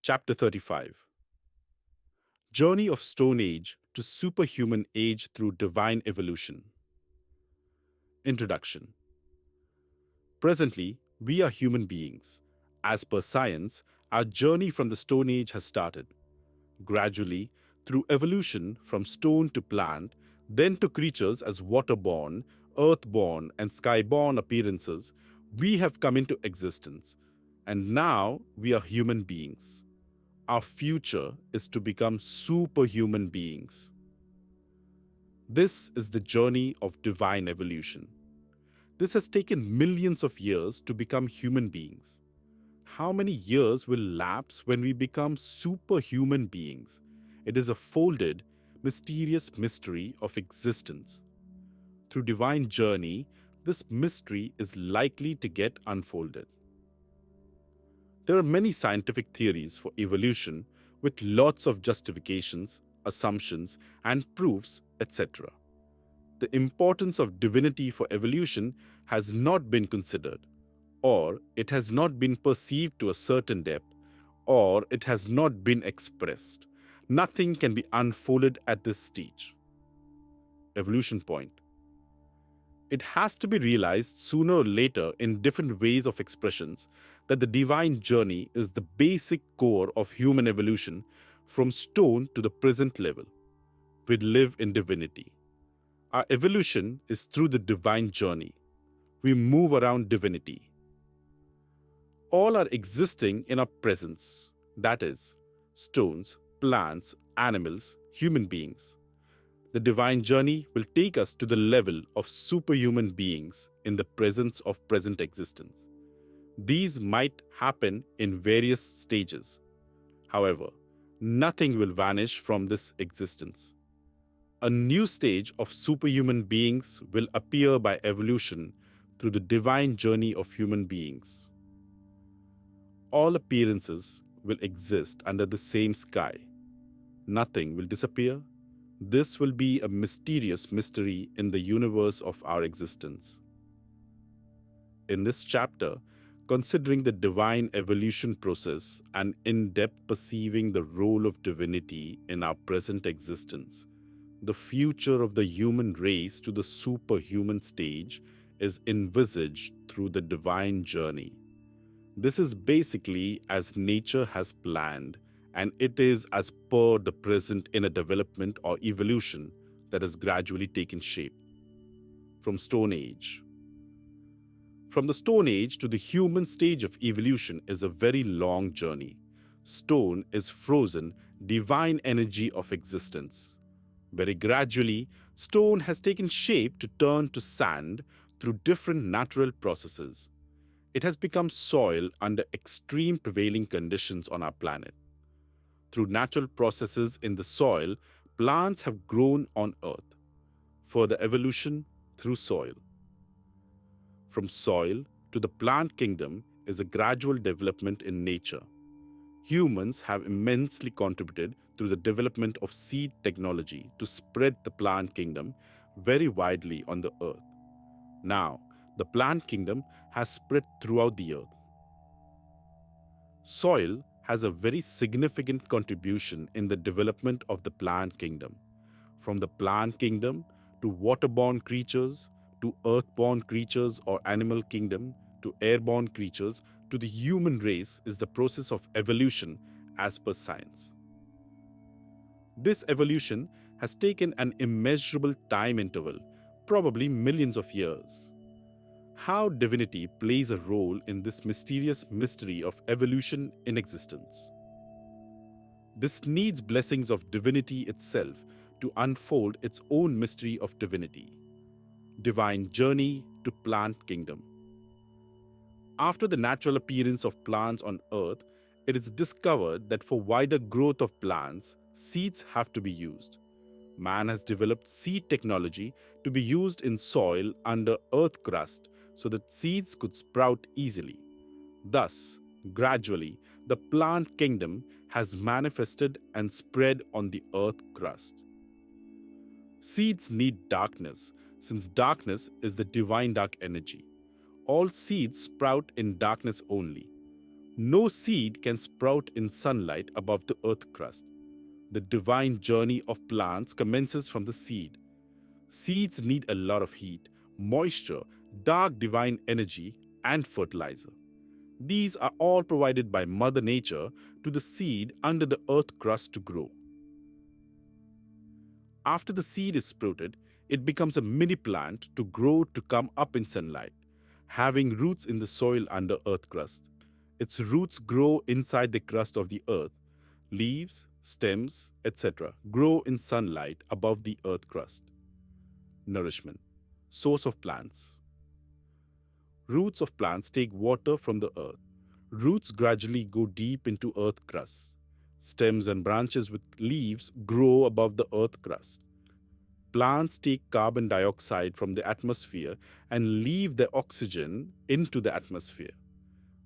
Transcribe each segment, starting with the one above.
Chapter 35. Journey of Stone Age to Superhuman Age through Divine Evolution. Introduction. Presently, we are human beings. As per science, our journey from the Stone Age has started. Gradually, through evolution from stone to plant, then to creatures as waterborne, earthborne, and skyborne appearances, we have come into existence. And now we are human beings. Our future is to become superhuman beings. This is the journey of divine evolution. This has taken millions of years to become human beings. How many years will lapse when we become superhuman beings? It is a folded, mysterious mystery of existence. Through divine journey, this mystery is likely to get unfolded. There are many scientific theories for evolution with lots of justifications, assumptions, and proofs, etc. The importance of divinity for evolution has not been considered, or it has not been perceived to a certain depth, or it has not been expressed. Nothing can be unfolded at this stage. Evolution point. It has to be realized sooner or later in different ways of expressions that the divine journey is the basic core of human evolution from stone to the present level. We live in divinity. Our evolution is through the divine journey. We move around divinity. All are existing in our presence, that is, stones, plants, animals, human beings. The divine journey will take us to the level of superhuman beings in the presence of present existence. These might happen in various stages. However, nothing will vanish from this existence. A new stage of superhuman beings will appear by evolution through the divine journey of human beings. All appearances will exist under the same sky. Nothing will disappear. This will be a mysterious mystery in the universe of our existence. In this chapter, considering the divine evolution process and in-depth perceiving the role of divinity in our present existence, the future of the human race to the superhuman stage is envisaged through the divine journey. This is basically as nature has planned, and it is as per the present inner development or evolution that has gradually taken shape. From Stone Age. From the Stone Age to the human stage of evolution is a very long journey. Stone is frozen, divine energy of existence. Very gradually, stone has taken shape to turn to sand through different natural processes. It has become soil under extreme prevailing conditions on our planet. Through natural processes in the soil, plants have grown on Earth. Further evolution through soil. From soil to the plant kingdom is a gradual development in nature. Humans have immensely contributed through the development of seed technology to spread the plant kingdom very widely on the earth. Now, the plant kingdom has spread throughout the earth. Soil has a very significant contribution in the development of the plant kingdom. From the plant kingdom to waterborne creatures, to earthborne creatures or animal kingdom, to airborne creatures, to the human race is the process of evolution as per science. This evolution has taken an immeasurable time interval, probably millions of years. How divinity plays a role in this mysterious mystery of evolution in existence. This needs blessings of divinity itself to unfold its own mystery of divinity. Divine journey to plant kingdom. After the natural appearance of plants on earth, it is discovered that for wider growth of plants, seeds have to be used. Man has developed seed technology to be used in soil under earth crust so that seeds could sprout easily. Thus, gradually, the plant kingdom has manifested and spread on the earth crust. Seeds need darkness, since darkness is the divine dark energy. All seeds sprout in darkness only. No seed can sprout in sunlight above the earth crust. The divine journey of plants commences from the seed. Seeds need a lot of heat, moisture, dark divine energy, and fertilizer. These are all provided by Mother Nature to the seed under the earth crust to grow. After the seed is sprouted, it becomes a mini plant to grow to come up in sunlight, having roots in the soil under earth crust. Its roots grow inside the crust of the earth. Leaves, stems, etc. grow in sunlight above the earth crust. Nourishment. Source of plants. Roots of plants take water from the earth. Roots gradually go deep into earth crust. Stems and branches with leaves grow above the earth crust. Plants take carbon dioxide from the atmosphere and leave the oxygen into the atmosphere.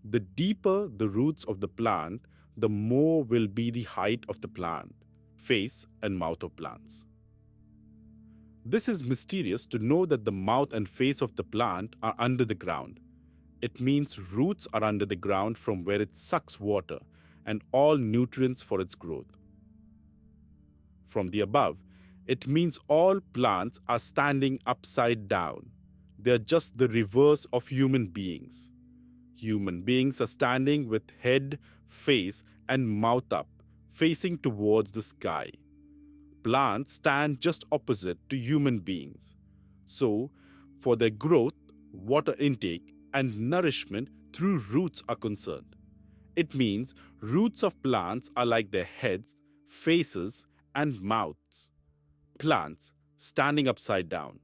The deeper the roots of the plant, the more will be the height of the plant, face and mouth of plants. This is mysterious to know that the mouth and face of the plant are under the ground. It means roots are under the ground from where it sucks water and all nutrients for its growth. From the above, it means all plants are standing upside down. They are just the reverse of human beings. Human beings are standing with head, face, and mouth up, facing towards the sky. Plants stand just opposite to human beings. So, for their growth, water intake, and nourishment through roots are concerned. It means roots of plants are like their heads, faces, and mouths. Plants standing upside down.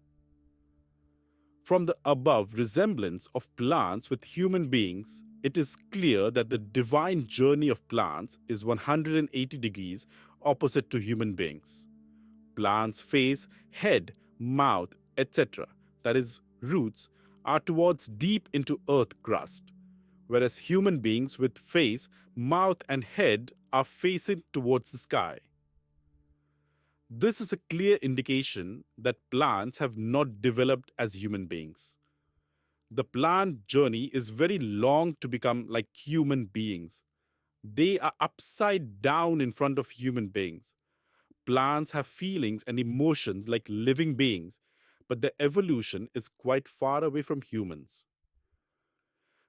From the above resemblance of plants with human beings, it is clear that the divine journey of plants is 180 degrees opposite to human beings. Plants' face, head, mouth, etc., that is, roots, are towards deep into earth crust, whereas human beings with face, mouth, and head are facing towards the sky. This is a clear indication that plants have not developed as human beings. The plant journey is very long to become like human beings. They are upside down in front of human beings. Plants have feelings and emotions like living beings, but their evolution is quite far away from humans.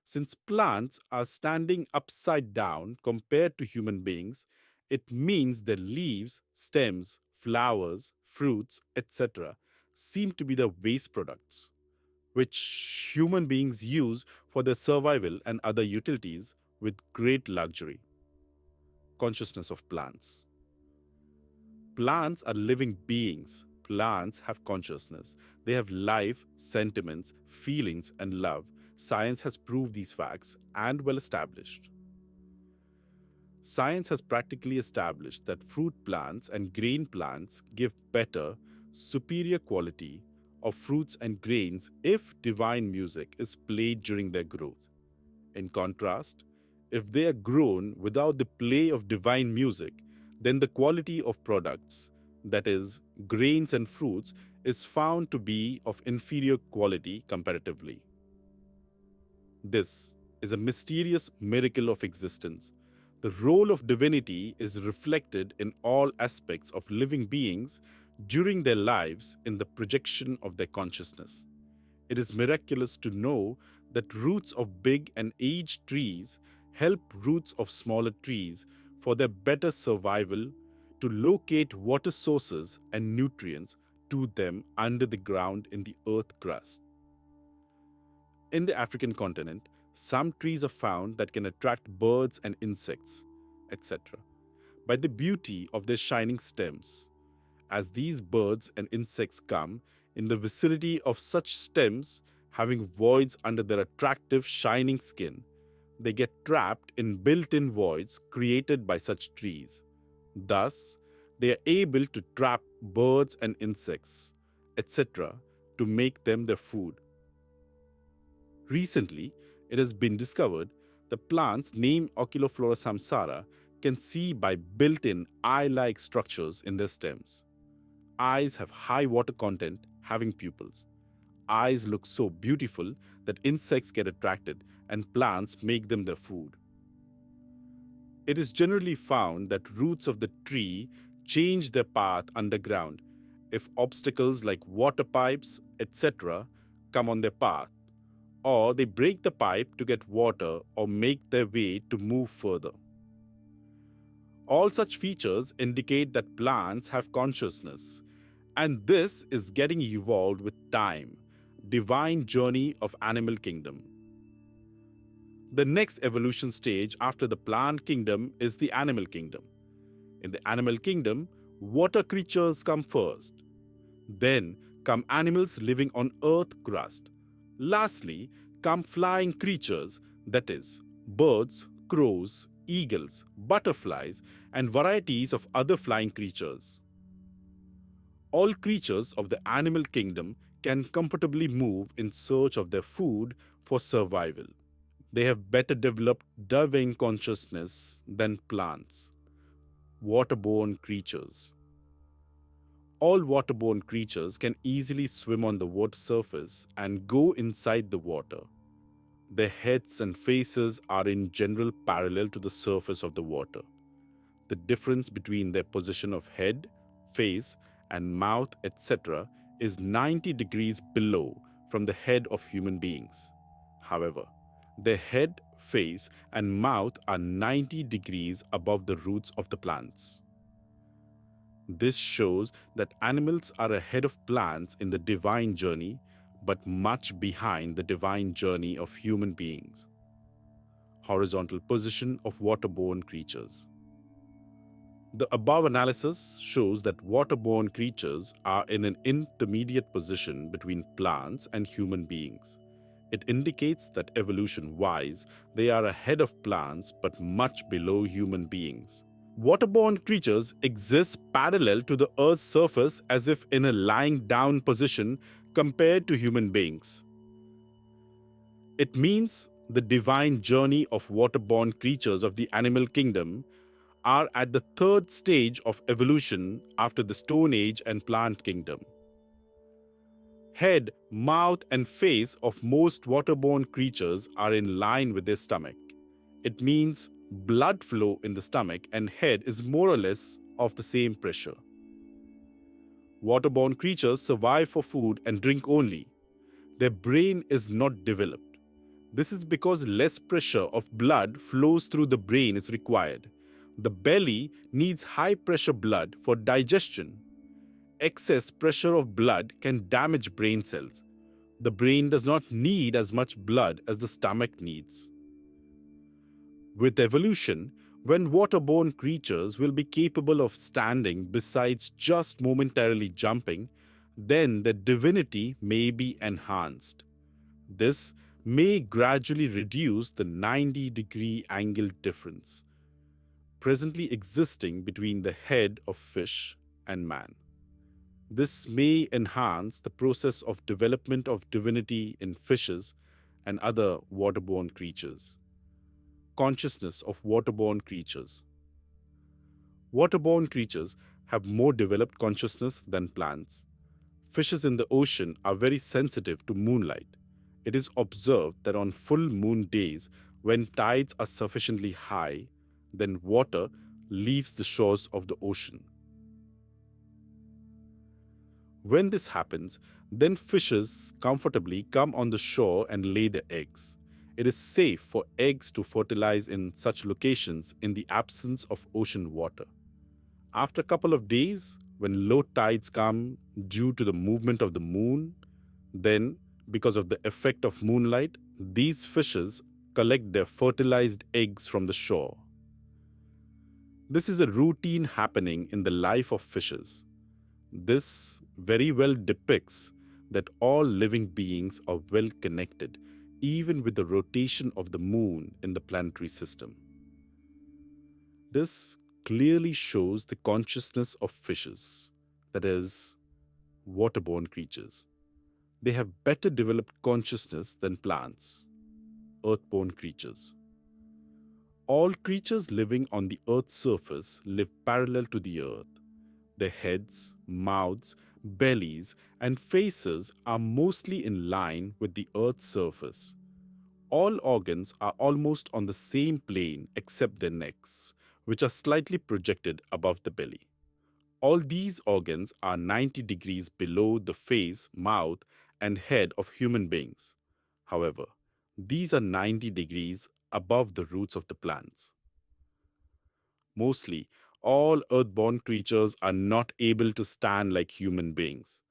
Since plants are standing upside down compared to human beings, it means their leaves, stems, flowers, fruits, etc. seem to be the waste products, which human beings use for their survival and other utilities with great luxury. Consciousness of plants. Plants are living beings. Plants have consciousness. They have life, sentiments, feelings, and love. Science has proved these facts and well established. Science has practically established that fruit plants and grain plants give better, superior quality of fruits and grains if divine music is played during their growth. In contrast, if they are grown without the play of divine music, then the quality of products, that is, grains and fruits, is found to be of inferior quality comparatively. This is a mysterious miracle of existence. The role of divinity is reflected in all aspects of living beings during their lives in the projection of their consciousness. It is miraculous to know that roots of big and aged trees help roots of smaller trees for their better survival to locate water sources and nutrients to them under the ground in the earth crust. In the African continent, some trees are found that can attract birds and insects, etc., by the beauty of their shining stems. As these birds and insects come in the vicinity of such stems, having voids under their attractive shining skin, they get trapped in built-in voids created by such trees. Thus, they are able to trap birds and insects, etc., to make them their food. Recently, it has been discovered that plants named Oculoflora samsara can see by built-in eye-like structures in their stems. Eyes have high water content, having pupils. Eyes look so beautiful that insects get attracted and plants make them their food. It is generally found that roots of the tree change their path underground if obstacles like water pipes, etc., come on their path, or they break the pipe to get water or make their way to move further. All such features indicate that plants have consciousness, and this is getting evolved with time, divine journey of animal kingdom. The next evolution stage after the plant kingdom is the animal kingdom. In the animal kingdom, water creatures come first. Then come animals living on earth crust. Lastly, come flying creatures, that is, birds, crows, eagles, butterflies, and varieties of other flying creatures. All creatures of the animal kingdom can comfortably move in search of their food for survival. They have better developed divine consciousness than plants, waterborne creatures. All waterborne creatures can easily swim on the water surface and go inside the water. Their heads and faces are in general parallel to the surface of the water. The difference between their position of head, face, and mouth, etc., is 90 degrees below from the head of human beings. However, their head, face, and mouth are 90 degrees above the roots of the plants. This shows that animals are ahead of plants in the divine journey, but much behind the divine journey of human beings. Horizontal position of waterborne creatures. The above analysis shows that waterborne creatures are in an intermediate position between plants and human beings. It indicates that evolution-wise, they are ahead of plants but much below human beings. Waterborne creatures exist parallel to the Earth's surface as if in a lying down position compared to human beings. It means the divine journey of waterborne creatures of the animal kingdom are at the third stage of evolution after the Stone Age and plant kingdom. Head, mouth, and face of most waterborne creatures are in line with their stomach. It means blood flow in the stomach and head is more or less of the same pressure. Waterborne creatures survive for food and drink only. Their brain is not developed. This is because less pressure of blood flows through the brain is required. The belly needs high pressure blood for digestion. Excess pressure of blood can damage brain cells. The brain does not need as much blood as the stomach needs. With evolution, when waterborne creatures will be capable of standing besides just momentarily jumping, then their divinity may be enhanced. This may gradually reduce the 90-degree angle difference presently existing between the head of fish and man. This may enhance the process of development of divinity in fishes and other waterborne creatures. Consciousness of waterborne creatures. Waterborne creatures have more developed consciousness than plants. Fishes in the ocean are very sensitive to moonlight. It is observed that on full moon days, when tides are sufficiently high, then water leaves the shores of the ocean. When this happens, then fishes comfortably come on the shore and lay their eggs. It is safe for eggs to fertilize in such locations in the absence of ocean water. After a couple of days, when low tides come due to the movement of the moon, then, because of the effect of moonlight, these fishes collect their fertilized eggs from the shore. This is a routine happening in the life of fishes. This very well depicts that all living beings are well connected, even with the rotation of the moon in the planetary system. This clearly shows the consciousness of fishes, that is, waterborne creatures. They have better developed consciousness than plants, earthborne creatures. All creatures living on the Earth's surface live parallel to the Earth. Their heads, mouths, bellies, and faces are mostly in line with the Earth's surface. All organs are almost on the same plane except their necks, which are slightly projected above the belly. All these organs are 90 degrees below the face, mouth, and head of human beings. However, these are 90 degrees above the roots of the plants. Mostly, all earthborn creatures are not able to stand like human beings.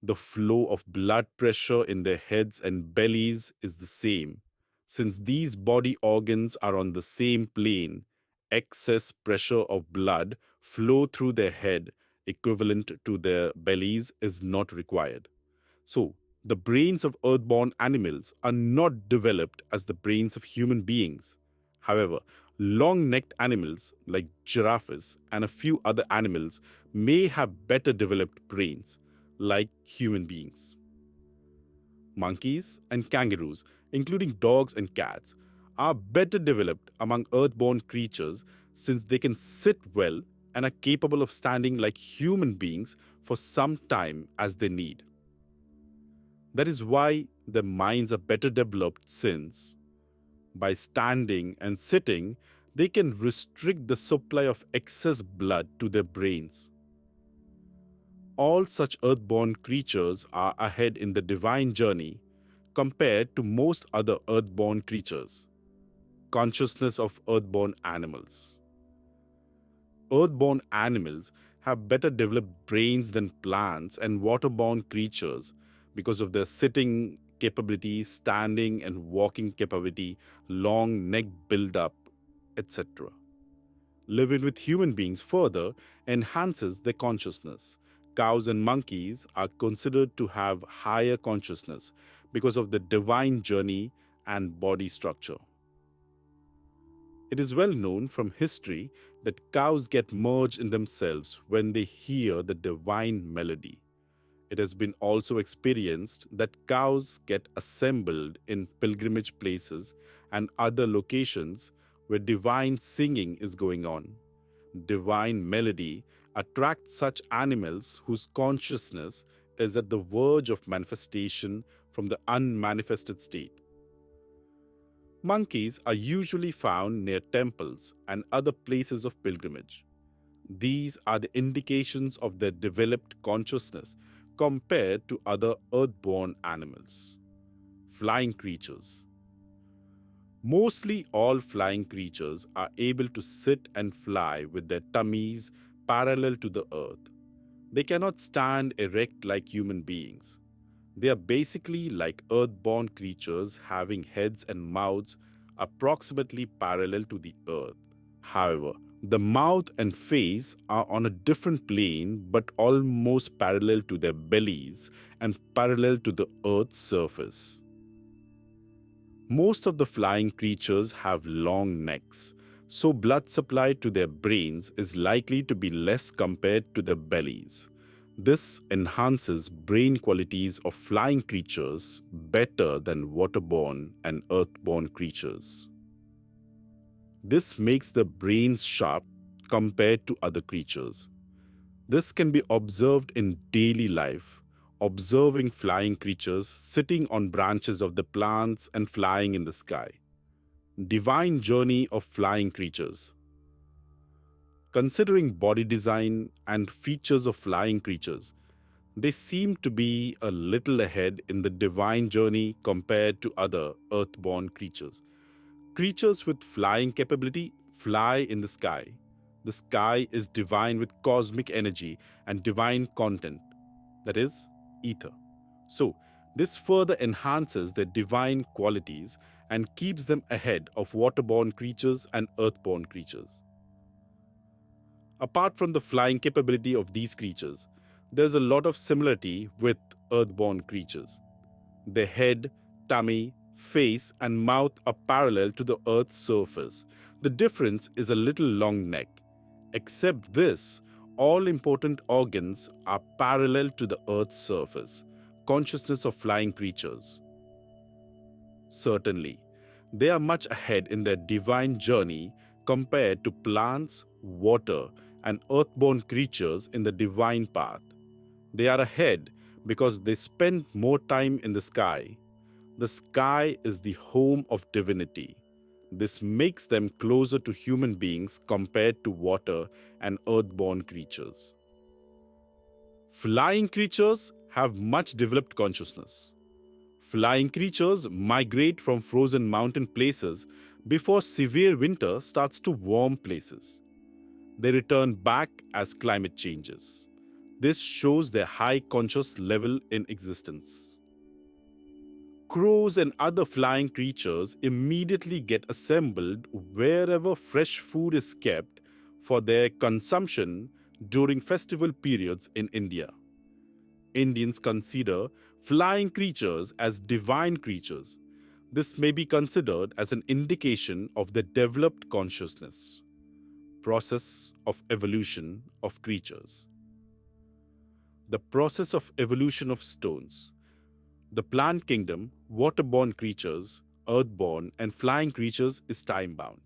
The flow of blood pressure in their heads and bellies is the same. Since these body organs are on the same plane, excess pressure of blood flow through their head equivalent to their bellies is not required. So, the brains of earthborn animals are not developed as the brains of human beings. However, long necked animals like giraffes and a few other animals may have better developed brains, like human beings. Monkeys and kangaroos, including dogs and cats, are better developed among earthborn creatures since they can sit well and are capable of standing like human beings for some time as they need. That is why their minds are better developed since, by standing and sitting, they can restrict the supply of excess blood to their brains. All such earthborn creatures are ahead in the divine journey compared to most other earthborn creatures. Consciousness of earthborn animals. Earthborn animals have better developed brains than plants and waterborne creatures because of their sitting capability, standing and walking capability, long neck build-up, etc. Living with human beings further enhances their consciousness. Cows and monkeys are considered to have higher consciousness because of the divine journey and body structure. It is well known from history that cows get merged in themselves when they hear the divine melody. It has been also experienced that cows get assembled in pilgrimage places and other locations where divine singing is going on. Divine melody attracts such animals whose consciousness is at the verge of manifestation from the unmanifested state. Monkeys are usually found near temples and other places of pilgrimage. These are the indications of their developed consciousness compared to other earthborn animals. Flying creatures. Mostly all flying creatures are able to sit and fly with their tummies parallel to the earth. They cannot stand erect like human beings. They are basically like earthborn creatures having heads and mouths approximately parallel to the earth. However, the mouth and face are on a different plane but almost parallel to their bellies and parallel to the earth's surface. Most of the flying creatures have long necks, so blood supply to their brains is likely to be less compared to their bellies. This enhances brain qualities of flying creatures better than waterborne and earthborne creatures. This makes the brains sharp compared to other creatures. This can be observed in daily life, observing flying creatures sitting on branches of the plants and flying in the sky. Divine journey of flying creatures. Considering body design and features of flying creatures, they seem to be a little ahead in the divine journey compared to other earthborn creatures. Creatures with flying capability fly in the sky. The sky is divine with cosmic energy and divine content, that is, ether. So, this further enhances their divine qualities and keeps them ahead of waterborne creatures and earthborne creatures. Apart from the flying capability of these creatures, there's a lot of similarity with earthborne creatures. Their head, tummy, face, and mouth are parallel to the Earth's surface. The difference is a little long neck. Except this, all important organs are parallel to the Earth's surface. Consciousness of flying creatures. Certainly, they are much ahead in their divine journey compared to plants, water, and earthborne creatures in the divine path. They are ahead because they spend more time in the sky. The sky is the home of divinity. This makes them closer to human beings compared to water and earthborn creatures. Flying creatures have much developed consciousness. Flying creatures migrate from frozen mountain places before severe winter starts to warm places. They return back as climate changes. This shows their high conscious level in existence. Crows and other flying creatures immediately get assembled wherever fresh food is kept for their consumption during festival periods in India. Indians consider flying creatures as divine creatures. This may be considered as an indication of the developed consciousness process of evolution of creatures. The process of evolution of stones. The plant kingdom, waterborne creatures, earthborne, and flying creatures is time bound.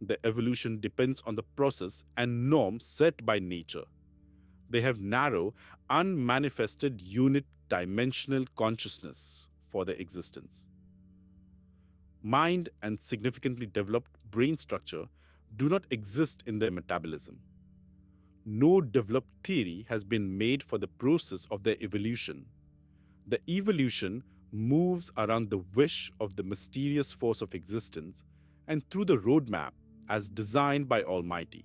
The evolution depends on the process and norms set by nature. They have narrow, unmanifested unit dimensional consciousness for their existence. Mind and significantly developed brain structure do not exist in their metabolism. No developed theory has been made for the process of their evolution. The evolution moves around the wish of the mysterious force of existence and through the roadmap as designed by Almighty.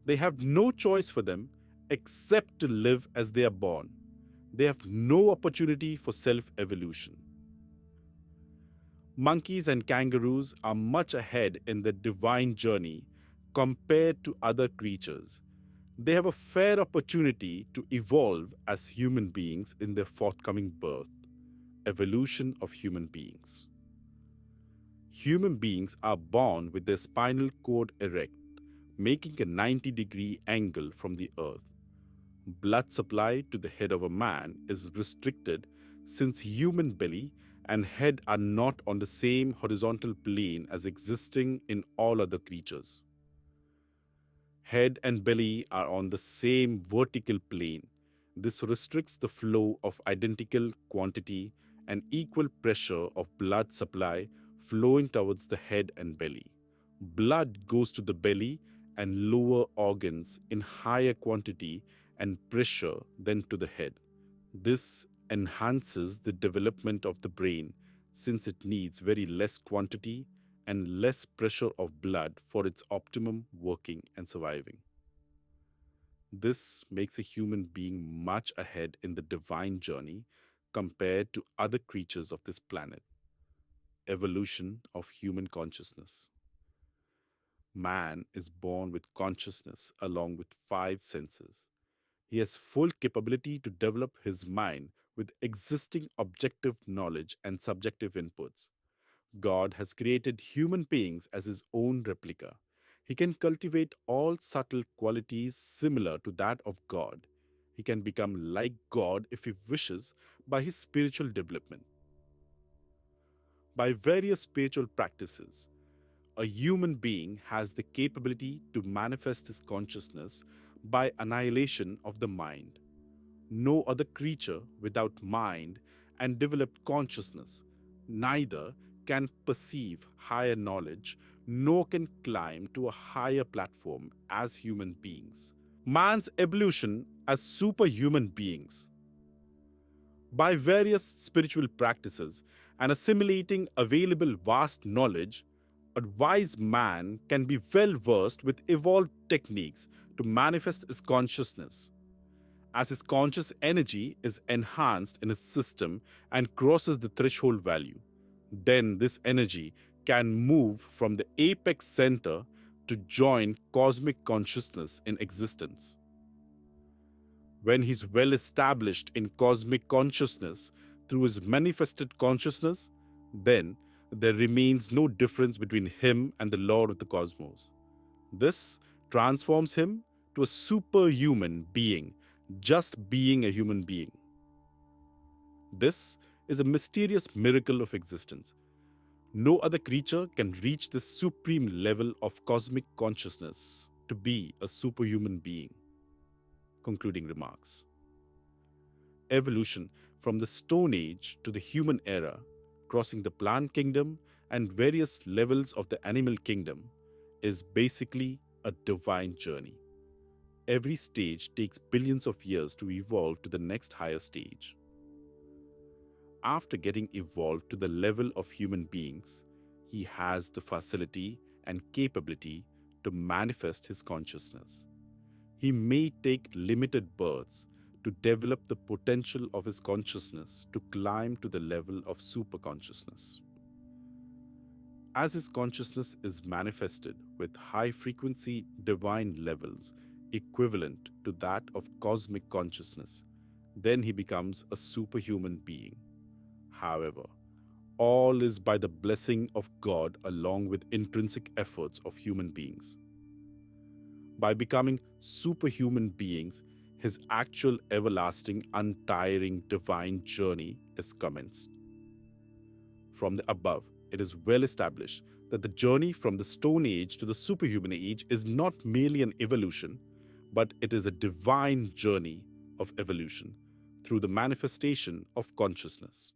They have no choice for them except to live as they are born. They have no opportunity for self-evolution. Monkeys and kangaroos are much ahead in the divine journey compared to other creatures. They have a fair opportunity to evolve as human beings in their forthcoming birth. Evolution of human beings. Human beings are born with their spinal cord erect, making a 90-degree angle from the earth. Blood supply to the head of a man is restricted since human belly and head are not on the same horizontal plane as existing in all other creatures. Head and belly are on the same vertical plane. This restricts the flow of identical quantity and equal pressure of blood supply flowing towards the head and belly. Blood goes to the belly and lower organs in higher quantity and pressure than to the head. This enhances the development of the brain since it needs very less quantity and less pressure of blood for its optimum working and surviving. This makes a human being much ahead in the divine journey compared to other creatures of this planet. Evolution of human consciousness. Man is born with consciousness along with five senses. He has full capability to develop his mind with existing objective knowledge and subjective inputs. God has created human beings as his own replica. He can cultivate all subtle qualities similar to that of God. He can become like God if he wishes by his spiritual development. By various spiritual practices, a human being has the capability to manifest his consciousness by annihilation of the mind. No other creature without mind and developed consciousness neither can perceive higher knowledge nor can climb to a higher platform as human beings. Man's evolution as superhuman beings. By various spiritual practices and assimilating available vast knowledge, a wise man can be well versed with evolved techniques to manifest his consciousness. As his conscious energy is enhanced in his system and crosses the threshold value, then this energy can move from the apex center to join cosmic consciousness in existence. When he's well established in cosmic consciousness through his manifested consciousness, then there remains no difference between him and the Lord of the cosmos. This transforms him to a superhuman being, just being a human being. This is a mysterious miracle of existence. No other creature can reach this supreme level of cosmic consciousness to be a superhuman being. Concluding remarks. Evolution from the Stone Age to the human era, crossing the plant kingdom and various levels of the animal kingdom is basically a divine journey. Every stage takes billions of years to evolve to the next higher stage. After getting evolved to the level of human beings, he has the facility and capability to manifest his consciousness. He may take limited births to develop the potential of his consciousness to climb to the level of superconsciousness. As his consciousness is manifested with high frequency divine levels equivalent to that of cosmic consciousness, then he becomes a superhuman being. However, all is by the blessing of God along with intrinsic efforts of human beings. By becoming superhuman beings, his actual everlasting, untiring divine journey is commenced. From the above, it is well established that the journey from the Stone Age to the superhuman age is not merely an evolution, but it is a divine journey of evolution through the manifestation of consciousness.